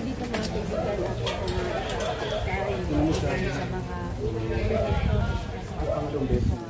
dito mga kaibigan natin kaya yung sa mga Pangalong beses.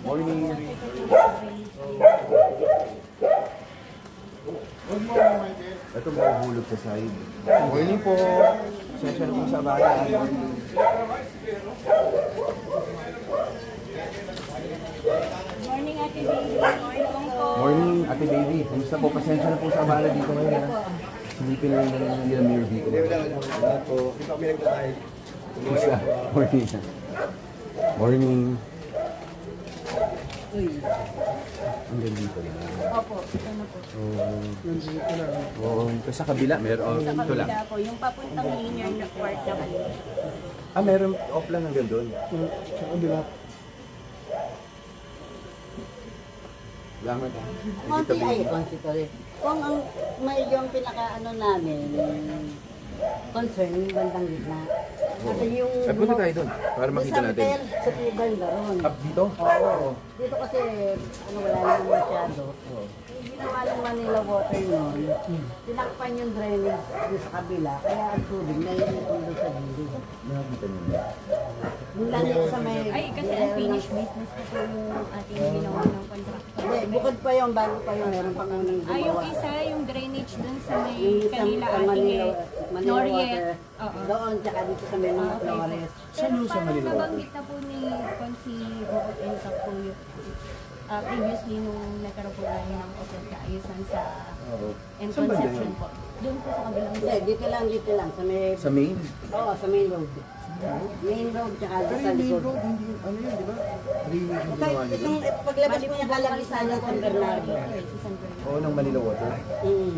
Morning. Ito mahuhulog sa side. Morning po. Sesya na po sa bayan. morning Ate Baby. Morning, Ate Baby. Kumusta po? Pasensya na po sa abala dito ngayon, ha? Silipin lang na lang nila mirror dito. Wala po. Hindi pa kami nagtatay. Kumusta? Morning. Morning. Ang dito na. Opo, ito na po. Oo. Sa kabila, meron. Sa Ito lang. kabila po, yung papuntang linear na court na kanina. Ah, meron off lang hanggang doon. Sa kabila. Salamat, ha? Konti ay, consistory. Kung ang medyo ang pinaka-ano namin, concern, yung bandang gitna. Kasi yung... Punta tayo doon para makita natin. Sa banda ron. Up dito? Oo. Dito kasi, ano, wala naman masyado. Yung ginawa ng Manila Water noon, tinakpan yung drainage doon sa kabila, kaya ang tubig na yung doon sa gilid. Nakakita niyo. Yung lani sa may... Ay, kasi unfinished business pa po yung ating ginawa ng contractor. Hindi, bukod pa yung bago pa yung meron pa kang nang Ay, yung isa, yung drainage dun sa may yung isang kanila ating Manila Noriet. Water. Oo. Doon, tsaka dito sa may mga flores. Pero parang nabanggit na po ni Consi Bukot Enka po yung previously nung nagkaroon po tayo ng open kaayusan sa and Saan ba conception yun? po. Doon po sa kabilang Hindi, dito lang, sa may... Sa main? Oo, sa main road. Main road, tsaka Pero sa yung main likod. road, hindi, ano yun, di ba? Drainage yung Kasi ginawa nila. itong paglabas mo yung kalagisan ng San Bernardo. si San Bernardo. Oo, ng Manila Water.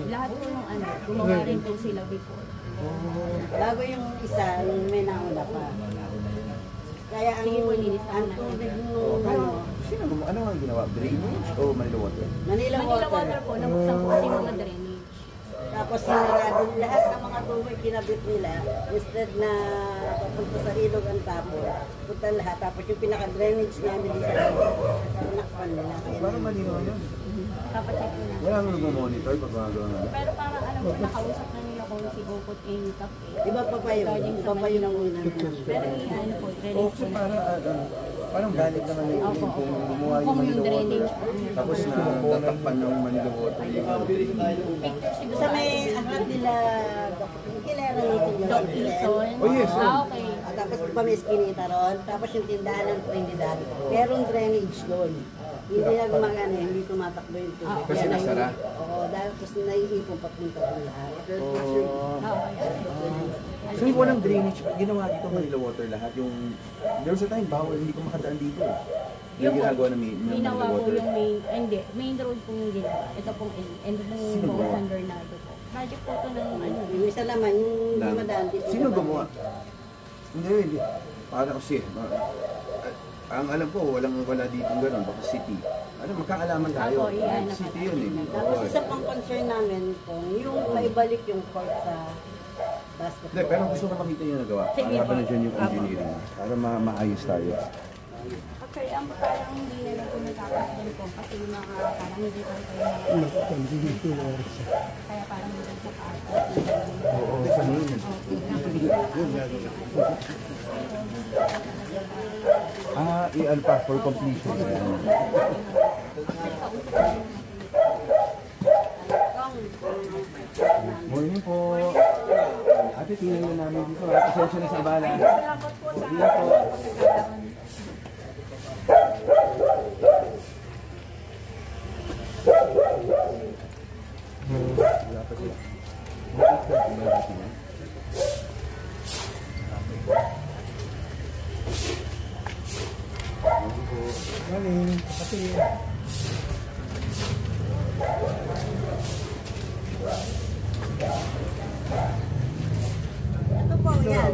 Lahat po ng ano, gumawa rin po sila before. Bago yung isa, may nauna pa. Kaya ang Sige po, linisan ang natin. tubig nung ano, Sino gumawa? Ano ang ginawa? Drainage o Manila Water? Manila Manila Water Water. po, nabuksan po kasi mga drainage. Tapos sinarado lahat ng mga tubig kinabit nila. Instead na papunta sa ilog ang tapon, punta lahat. Tapos yung pinaka-drainage namin dito, nakpan nila. Parang malinaw yun. Papacheck po na. Wala nang nag-monitor pag gumagawa nga. Pero parang alam ko, nakausap na nila kung si Bukot Enka Iba pa pa yun. Iba pa yun ang una. Pero yan po, Oo, drainage kasi po. parang valid naman yung kung gumawa yung Kung yung Manila Water. drainage po. Tapos na tatakpan ng Manila Water yung Sa may harap nila, kilala natin yung Doc Ison. Oh, yes. Okay. Tapos pa may skinita ron. Tapos yung tindahan ng Trinidad. Merong drainage doon. Hindi na gumagana, hindi tumatakbo yung tubig. Kasi Kaya nasara? Oo, dahil tapos naiipon papunta ko lahat. So yung walang drainage, ginawa dito Manila Water lahat. Yung, there was a time, bawal, hindi ko makadaan dito. Yung ginagawa ng Manila Ginawa po Water. yung main, ay, hindi, main road po yung ginawa. Ito pong and Sino po gumawa? San Bernardo po. Project po ito ng ano. Yung isa naman, yung dumadaan dito. Sino gumawa? Hindi. Para kasi, ang alam ko, wala dito gano'n, baka city. Ano, magkaalaman tayo. Ako, iyan, City yun eh. Tapos isa pang concern namin kung yung maibalik yung court sa Hindi, basketball. pero gusto ko makita yung nagawa. Sige Para po. nandiyan yung engineering. Para maayos tayo. Okay, ang parang hindi na lang po natapos din po kasi yung mga parang hindi pa kayo kaya parang hindi sa parang. Oo, sa main. I-alpha for completion. Morning po. Ate, tingnan na namin dito. Pasensya na sa abala. Salamat po sa Ingat po. pagkakataon. Wala pa siya. Bakit ka gumagati niya? Morning. Kapatid. Ito po, yan.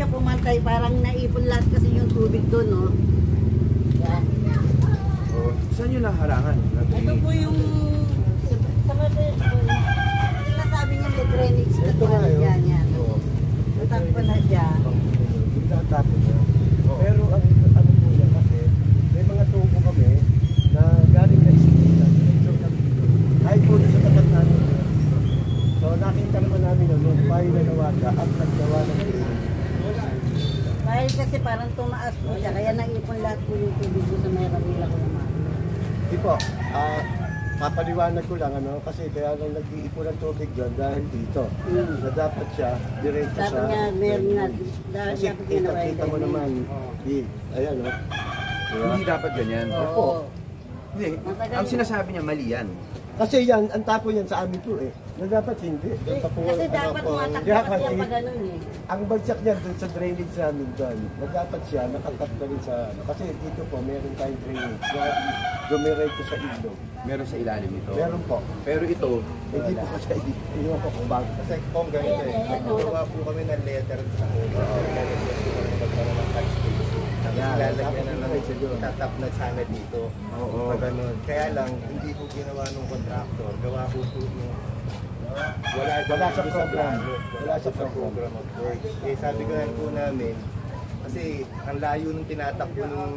siya pumantay, parang naipon lahat kasi yung tubig doon, no? Yan. Oh, saan yung naharangan? Ito po yung sa sinasabi niya may drainage na Ito po. nga yun. Yan. Natapon na siya. Tapos na. Pero ang ano po yan kasi, may mga tubo kami na galing na isikitan. Ay po sa tapat namin. So nakita naman namin nung payo na nawaga at naggawa ng drainage. Dahil kasi parang tumaas po siya, kaya naipon lahat po yung tubig doon sa may Ramila ko naman. Di po, papaliwanag ko lang ano, kasi kaya nang nag-iipon ng tubig doon dahil dito. Na dapat siya diretso Sabi sa... niya, meron nga, dahil Kasi dapat ginawa kita mo naman, ayan o. Diba? Hindi dapat ganyan. Oo. Hindi. Ang sinasabi niya, mali yan. Kasi yan, ang tapo yan sa amin po eh. Na dapat hindi. Kasi dapat matakbo Dapat kasi eh. pag ganun eh. Ang bagsak niya dun sa drainage namin doon, na dapat siya nakatap na rin sa... Kasi dito po, meron tayong drainage na dumiretso sa ilog. Meron sa ilalim ito. Meron po. Pero ito, Hindi po sa ilog. Iwan ko kung bakit. Kasi kung ganito eh, naggawa po kami ng letter sa una. Magkaroon ng tax space. Tapos ilalagyan na lang, itatap na sana dito. Oo. Pag ganun. Kaya lang, hindi po ginawa ng contractor. Gawa po po nung wala Wala sa program. Wala sa program of works. Eh sabi ko lang po namin, kasi ang layo ng tinatakbo ng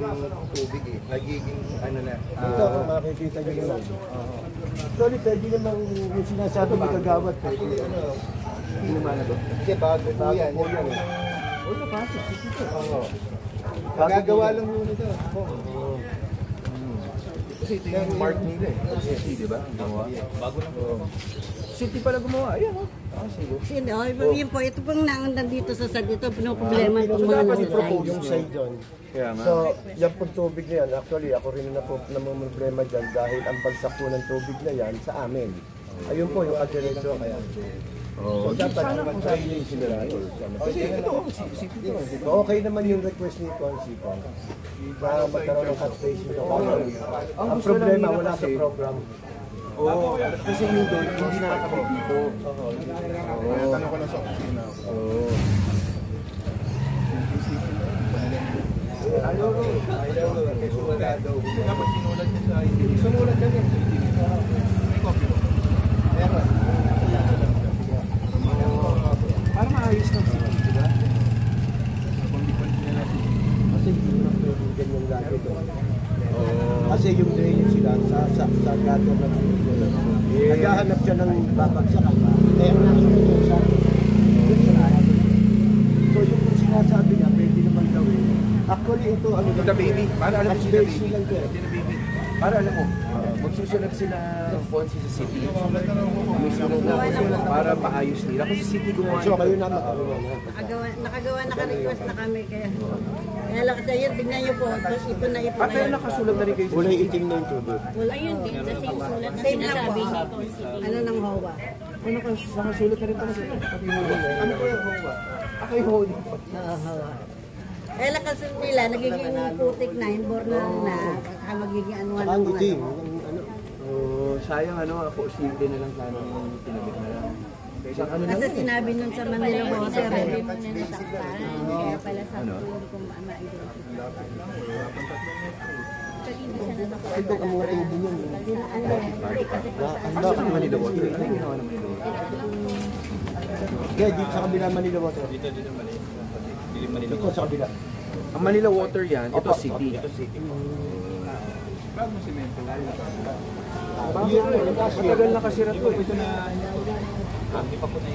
tubig eh. Nagiging ano na. Ito kung makikita niyo naman. Actually, pwede namang yung sinasabi ni Kagawad. Pwede ano. hindi naman na doon. Kasi bago po yan. po yan eh. Oo, napasok. Oo. Magagawa lang muna ito. Kasi ito yung mark nila eh. City, di ba? Gumawa. Bago lang. City pala gumawa. Ayan o. Sige. Sino? Yun po, ito pong naundan dito sa sad dito, pinoproblema itong mga Dapat nasa i-propose side. yung side doon. Kaya nga. So, yung pong tubig na yan, actually ako rin na po problema dyan dahil ang bagsak po ng tubig na yan sa amin. Ayun po yung kadiretso kaya. Oh, So, dapat sana kung sabi niya yung generator. Kasi ito, city to. So, okay naman yung request ni Consi po. Para magkaroon ng cut space nito. Ang problema, wala sa program. Oo, kasi yung doon, hindi nakakabit dito. Oo. Tanong ko lang sa opisina. Oo. Ayaw ko. Kasi wala daw. Dapat sinulat niya sa ID. Sinulat niya sa ID. May copy mo. Meron. Para maayos ng city, di ba? Kasi hindi naman pwede ganyan lagi doon. Kasi yung drainage sila sa gato ng naghahanap siya ng babagsakan. Kaya ang nasunod yung sa so yung kung sinasabi niya, pwede naman gawin. Actually, ito ano Ito baby, para alam mo sila baby. lang to. Ito na baby. Para alam mo, magsusunod sila ng Ponzi sa city. Magsusunod na para maayos nila. Kasi city gumawa. So kayo na makaroon. Nakagawa, naka-request na kami kaya. Kaya lang kasi yun, tignan niyo po, ipon na ipon At kaya nakasulat na rin kayo sa Kulay itim na yung tubig. Ayun din, kasi yung sulat na Same lang sinasabi po. ni Consi. Ano ng HOA? nakasulat na rin pala sila. Ano po yung HOA? Ako yung HOA. HOA. Kaya lang kasi nila, nagiging putik na, inborn na, baka magiging anuan Ang ng mga itim. ano. Oh, sayang ano, ako simple na lang sana yung tinabit na lang. Kaysa ano lang. Kasi sinabi nun sa Manila Water, Sinasabi mo na natakpan, kaya pala sabi ko hindi ko ma-identify. Kasi hindi siya natakpan. Ito ang mga tubo niyan. Ano, hindi kasi po sa Ano ang Manila Water? Ano yung ginawa ng Manila Water? Kaya dito sa kabila Manila Water. Dito sa kabila. Ang Manila Water yan, ito city. Matagal na kasi to. Ito na hindi pa po na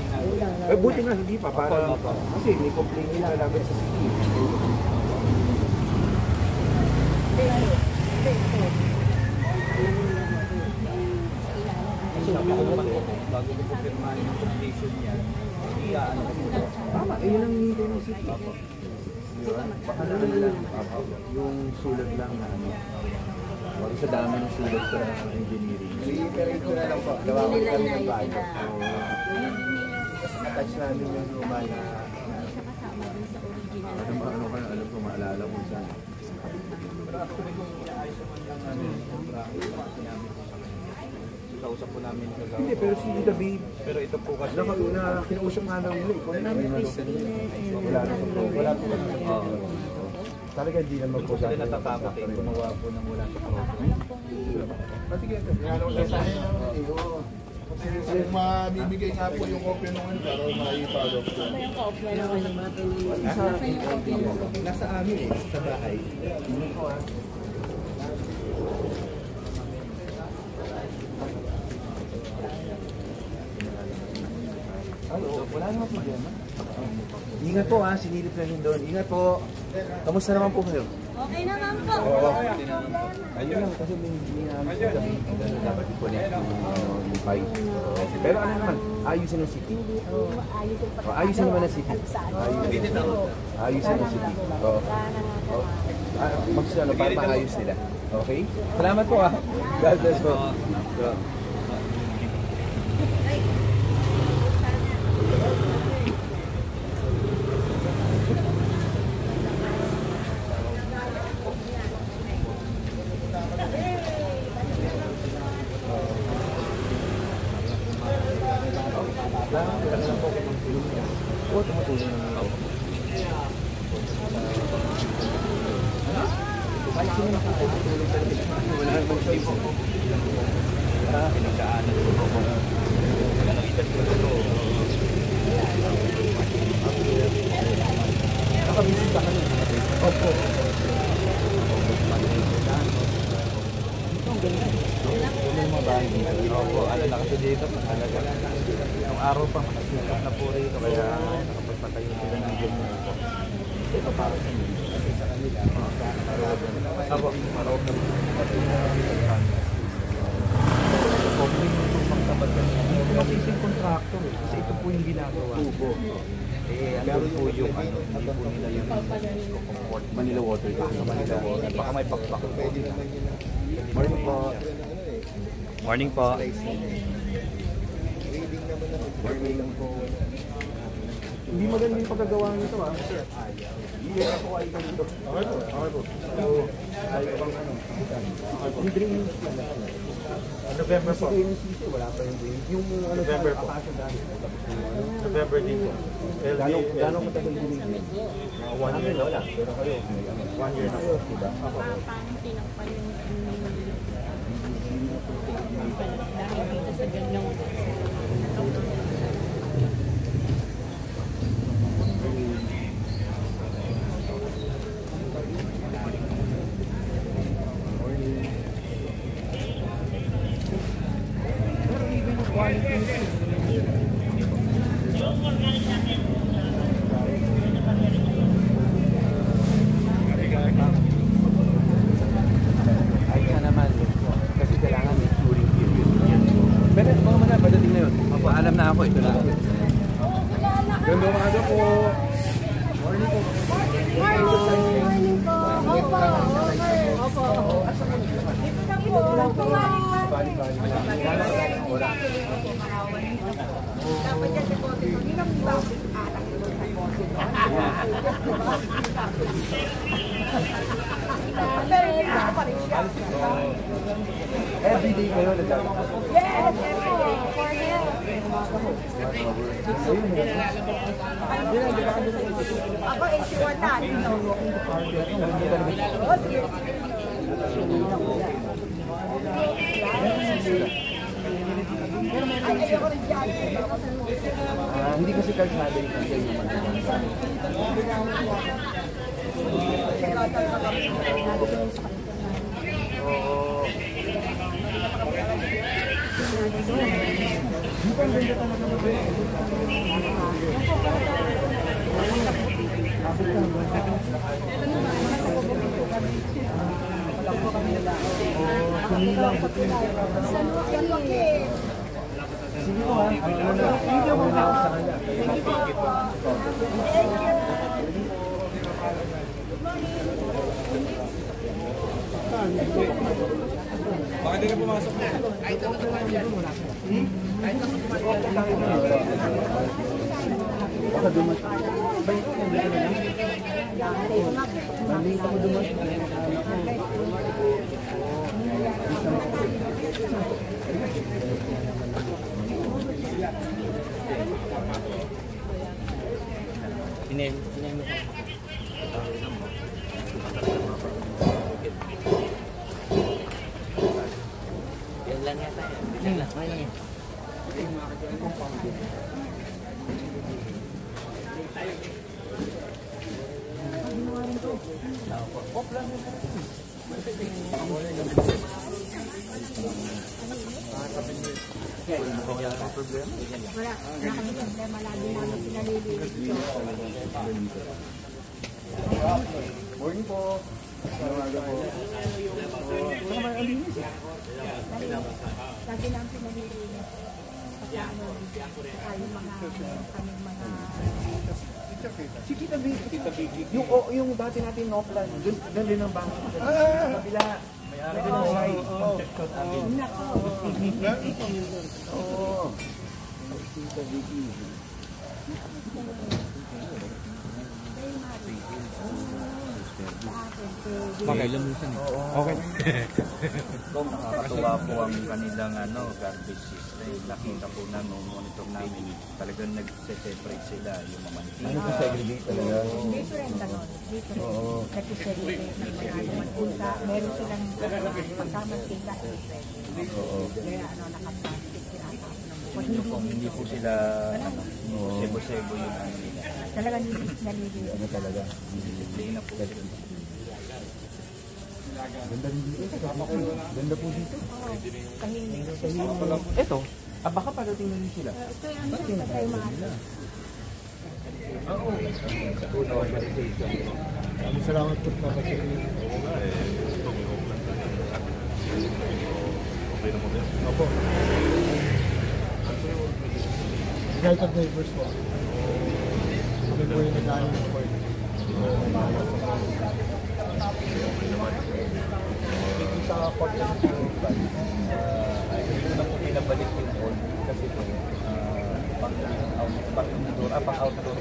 yung buti nga hindi pa para kasi may complaint nila namin sa city. Bago ko pumirmahin yung completion niya, ano kasi Tama, eh yun ang hindi ng city. Baka na lang yung sulat lang na ano. Wag sa dami ng sulat sa engineering. i-iterate ko na lang po. Gawa ko nila kami ng inayos bago. sila. Tapos attach namin yung luma na Siya kasama dun sa original. Ano ka alam ko maalala kung saan. pero actually kung inaayos naman yung ano, yung contract, sinabi ko sa kanya. kausap po namin kagawa. Hindi, pero si David, Pero ito po kasi, kinausap nga lang mo, ikaw na namin wala po kami. Talaga hindi naman po sila natatakot eh, gumawa po ng wala sa program. Sige, Kung mabibigay nga po yung kopya nung ano, para ma-follow up. Nasa amin eh, sa bahay. wala naman problema. Ingat po ha, sinilip na rin doon. Ingat po. Kamusta naman po kayo? Okay naman po. Ayun lang, kasi may namin sa gabi. Dapat i-connect yung pipe. Pero ano naman, ayusin ng city. Ayusin naman ng city. Ayusin ng city. Oo. Magsano, para maayos nila. Okay? Salamat po ha. God bless po. Tumutulong naman ako. Kahit sino makakatulong talaga. Wala naman siya po. Pinagdaanan ko po. Nakakita ko ito. Nakabisita ka na. Opo. Ito ang ganda. Ito yung mga bahay. Opo, ano na kasi dito, talaga. Yung araw pa, makasikat na po rito, kaya nakapagpatayo sila ng ganyan po. Ito para sa nila. Kasi sa kanila, Marawag na kasi isang contractor eh. Kasi ito po yung ginagawa. Tubo. Ano po yung ano, hindi po nila yung comfort. Manila Water. Manila Water. baka may pakpak. Morning po. Morning po. Morning lang po. Hindi maganda yung pagkagawa nito ah. Hindi ako ay dito. Okay po. Okay po. So, ay pang ano. Yung drainage lang. November po. Kasi yung sisi, wala pa yung drainage. Yung ano sa November po. akasya dahil. November dito. Gano'ng matagal din yung 1 year na wala. pero kayo, 1 year na po. diba? Paano tinakpan yung dahil dito sa ganyang Ay ka naman. Kasi kailangan may curing period. Pero mga mga padating na yun. Mapaalam na ako. Ito na ako. Ganda umaga po. Morning po. morning po. Opo. Opo. Ito lang po. Balik-balik lang. Wala. Dapat yan si Bote. Hindi naman ba anak mo sa Bote? Pero hindi ko pa rin siya. Everyday kayo naglalakad. Yes! Ako 81 na. Ayoko rin dyan. Hindi kasi kalsada yung kasi naman. Sige po ha. Video mo na ako sa kanya. Baka di ka pumasok na. Baka dumas. Balik ko na lang. Balik ko dumas. Morning po. Lagi lang pinalilinis. Pagkano, tayo mga Si Tita Vicky. Yung dati natin no plan. Doon din ang bangko. Kabila. May doon ang side. Oo. Tita Vicky. Okay. Okay. Nakakatuwa po ang kanilang garbage system. Nakita po na nung monitor namin, talagang nag-separate sila yung mga Ano po segregate talaga? dito rin gano'n. Dito rin. Nag-segregate ng mga mantika. Meron silang pagkamantika. Kaya nakaplastic tinatapon ng bukod. hindi po sila sebo-sebo yung nila. Talagang nalilinis. Ano talaga? Hindi na po sila. Ganda rin dito. Ganda po dito. Tahimik. Ito, baka padating na rin sila. Ito yung tayo mga Maraming salamat po na kasi. Opo. Guide of neighbors po. Kami po yung nag-aanong ng court. Sa court na po, hindi ko na po pinabalik yung court kasi po pang-outdoor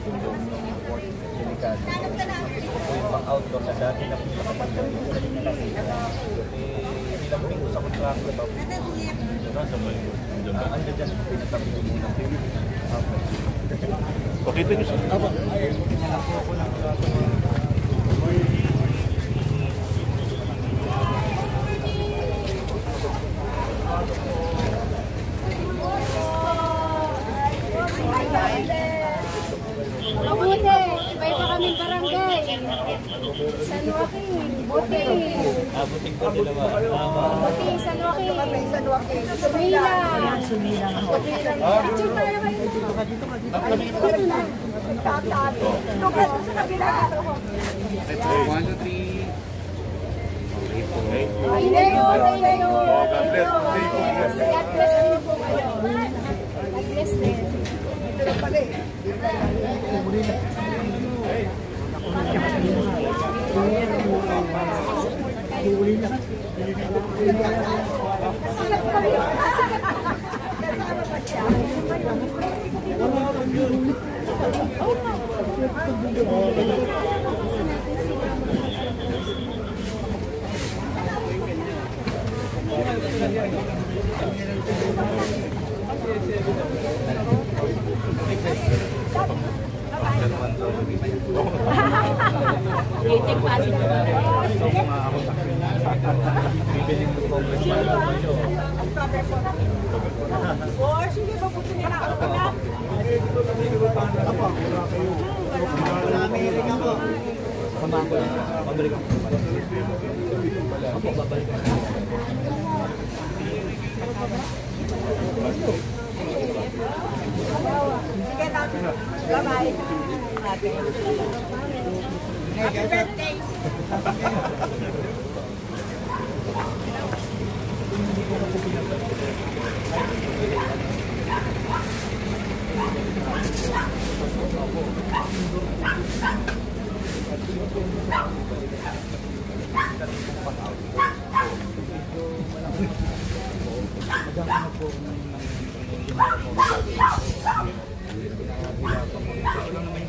po yung court delikado. Gusto ko po yung pang-outdoor na dati na po nakapagdang yung galing na kasi bilang pingo sa kontrako ba andyan dyan po pinatabi ko muna. Okay, thank you, sir. Mabuti, iba pa kaming barangay. San Joaquin, Buti. Buting po sila ba? Buti, San Joaquin. Sumila. Picture tayo kayo. Dito na. Lukas sa kabila. 1, 2, 3. God bless you po kayo. God bless din.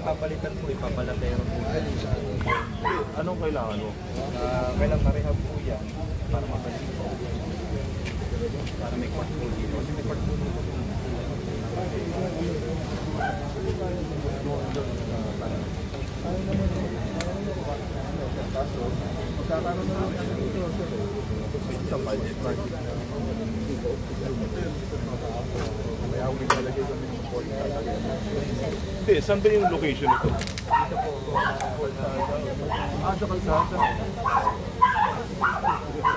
Papalitan po, ipapalapero po. Anong kailangan mo? Kailang marehab po yan para mabalik ko. Para may control dito. Kasi may control dito. Magkakaroon na lang dito. Sa budget. May awing lalagay kami ng port. Hindi, saan ba yung location ito? Sa kalsada.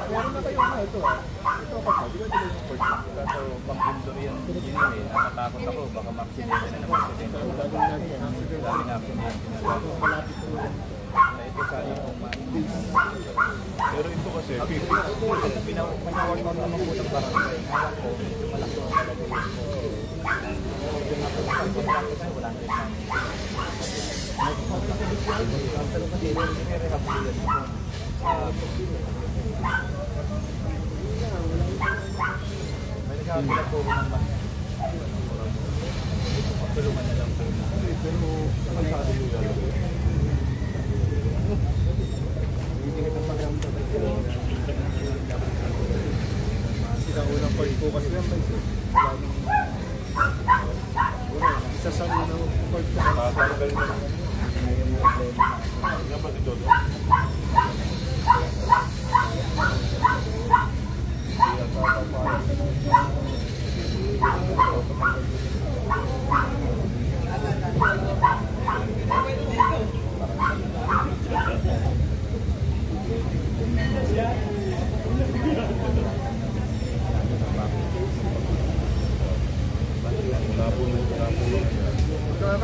Meron na kayo na ito. Ito kapag, di ba ito yung port? Kaso pang window yan, natatakot ako, baka ma-accident na naman. Dami na accident. Ito sa iyo kung Pero ito kasi, pinawag ko naman po ng barangay. Alam ko, malaki ang malagay ko. Wala na rin may nagkakabilang po ng mas. Pagtulungan na lang po. pero kalsada yung lalagay. Sila unang part po kasi yan, isa sa unang part po. Matanggal na. Yan ba dito?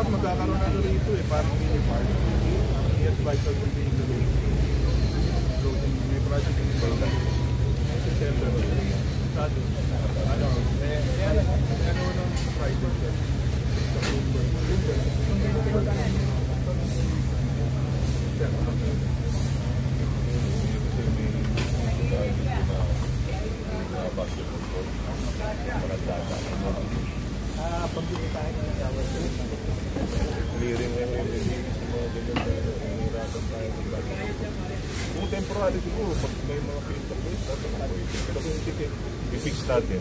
Magkakaroon na rito eh, parang mini park. Yes, vital will be in the road. May project in the road. September. Sado. Ano, ano nung Friday siya. Sa Bloomberg. Pag-ibig tayo ng tawag sa Clearing na yung mga ganyan nahihirapan tayo ng budget. Kung temporary siguro, pag may mga filter base, dapat na pwede. Pero kung i-fix natin,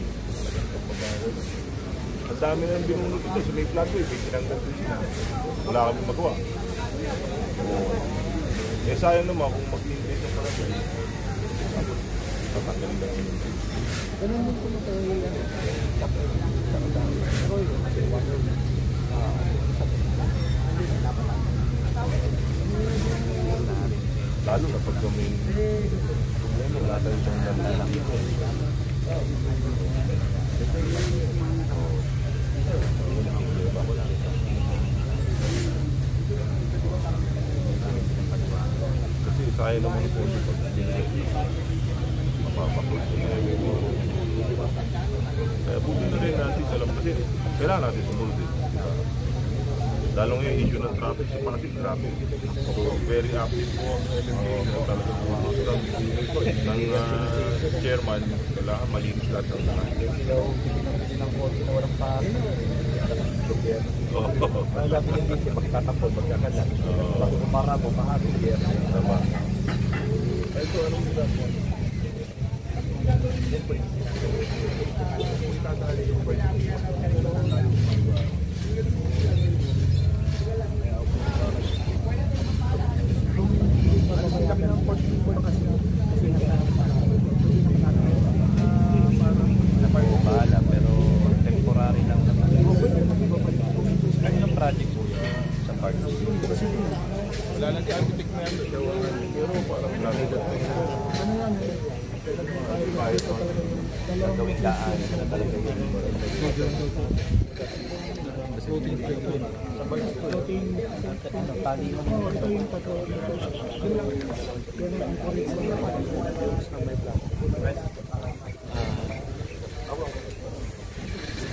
ang dami na yung binunod ito. So may floodway, may tinanggal din sila. Wala kami magawa. Eh sayang naman kung mag-invade ng floodway. Tapos, tatanggalin lang yun. Ganun din po ito yung lalo na pag may problema, wala tayo itong lang. Kasi sayang naman po ito pag mapapakot ko na yung kaya buti na rin natin sa kasi kailangan natin sumunod din. Lalo ngayon issue ng traffic sa Pasig, traffic. So, very active po ang LMA na talagang pumunod ng chairman, kailangan malinis lahat ng mga. ng kotse na walang pasok. Ang dami yung busy, magtatapon, magkakalat. Bago kumarabo, kahapon, Tama. Ito, anong ginagawa? Tatali yung bahala, pero temporary lang naman. Anong project po yun sa park? wala lang yung architect na yan, pero parang naligat na yun. Gawing daan na talaga yun.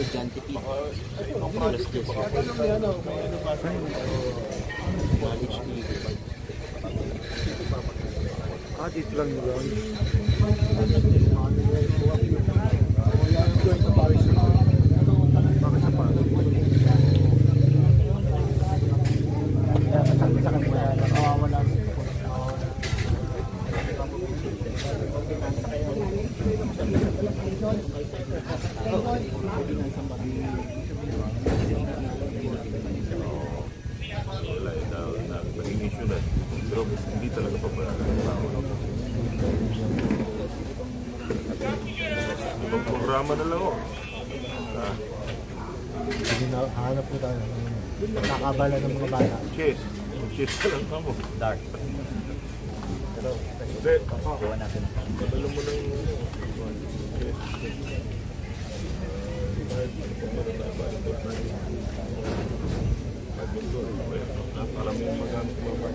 Estudyante P. dito lang yun. hindi talaga papayagan ng tao. Ibang programa na lang, oh. Hindi na hanap po tayo. Nakabala ng mga bata. Chess. Chess ka lang mo. Dark. Pero, Hindi. gawa natin. Padala mo lang yung chess. Para may magamit mo pa.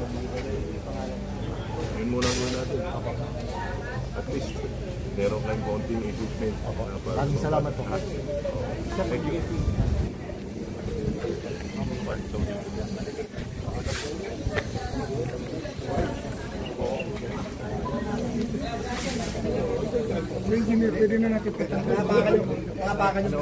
Ngayon muna muna natin. At least, meron kayong konting equipment. Maraming salamat po. Thank you. Pwede na natin pwede. Mga baka nyo.